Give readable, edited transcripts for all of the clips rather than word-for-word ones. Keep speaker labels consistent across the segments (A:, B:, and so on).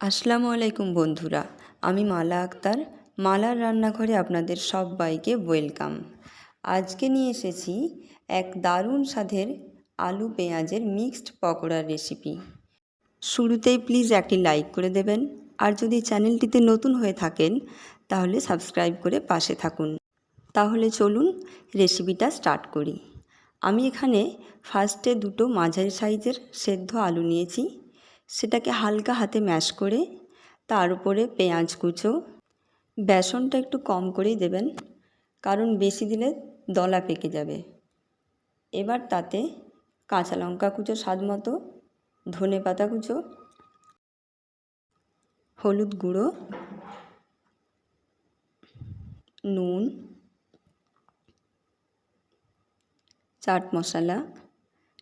A: আসসালামু আলাইকুম বন্ধুরা, আমি মালা আক্তার। মালার রান্নাঘরে আপনাদের সবাইকে ওয়েলকাম। আজকে নিয়ে এসেছি এক দারুণ স্বাদের আলু পেঁয়াজের মিক্সড পকোড়ার রেসিপি। শুরুতেই প্লিজ একটি লাইক করে দেবেন, আর যদি চ্যানেলটিতে নতুন হয়ে থাকেন তাহলে সাবস্ক্রাইব করে পাশে থাকুন। তাহলে চলুন রেসিপিটা স্টার্ট করি। আমি এখানে ফার্স্টে দুটো মাঝারি সাইজের সেদ্ধ আলু নিয়েছি। সেটাকে হালকা হাতে ম্যাশ করে তার উপরে পেঁয়াজ কুচো, বেসনটা একটু কম করেই দেবেন কারণ বেশি দিলে দলা পেকে যাবে। এবার তাতে কাঁচা লঙ্কা কুচো স্বাদ মতো, ধনে পাতা কুচো, হলুদ গুঁড়ো, নুন, চাট মশলা,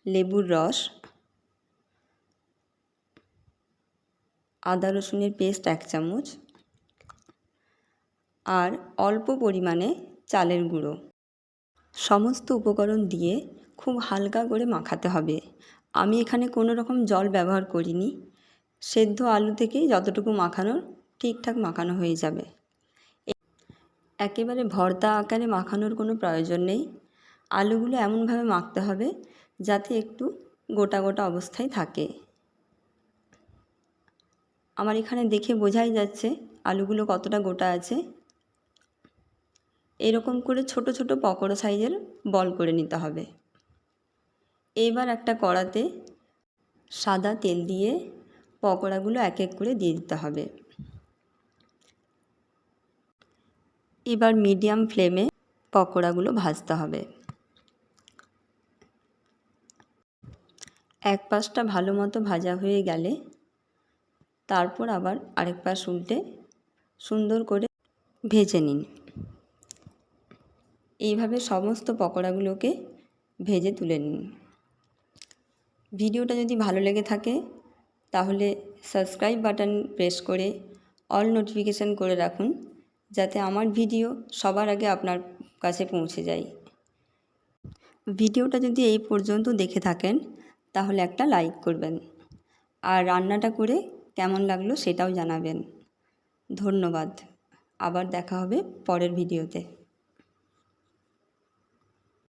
A: লেবুর রস, আদা রসুনের পেস্ট 1 চামচ, আর অল্প পরিমাণে চালের গুঁড়ো। সমস্ত উপকরণ দিয়ে খুব হালকা করে মাখাতে হবে। আমি এখানে কোনো রকম জল ব্যবহার করিনি। সেদ্ধ আলু থেকেই যতটুকু মাখানোর ঠিকঠাক মাখানো হয়ে যাবে। একেবারে ভর্তা আকারে মাখানোর কোনো প্রয়োজন নেই। আলুগুলো এমনভাবে মাখতে হবে যাতে একটু গোটা গোটা অবস্থায় থাকে। আমার এখানে দেখে বোঝাই যাচ্ছে আলুগুলো কতটা গোটা আছে। এরকম করে ছোট ছোট পকোড়া সাইজের বল করে নিতে হবে। এবার একটা কড়াতে সাদা তেল দিয়ে পকোড়াগুলো এক এক করে দিয়ে দিতে হবে। এবার মিডিয়াম ফ্লেমে পকোড়াগুলো ভাজতে হবে। এক পাশটা ভালো মতো ভাজা হয়ে গেলে তারপর আবার আরেক পাশ উল্টে সুন্দর করে ভেজে নিন। এইভাবে সমস্ত পকোড়াগুলোকে ভেজে তুলে নিন। ভিডিওটা যদি ভালো লেগে থাকে তাহলে সাবস্ক্রাইব বাটন প্রেস করে অল নোটিফিকেশান করে রাখুন, যাতে আমার ভিডিও সবার আগে আপনার কাছে পৌঁছে যায়। ভিডিওটা যদি এই পর্যন্ত দেখে থাকেন তাহলে একটা লাইক করবেন, আর রান্নাটা করে কেমন লাগলো সেটাও জানাবেন। ধন্যবাদ। আবার দেখা হবে পরের ভিডিওতে।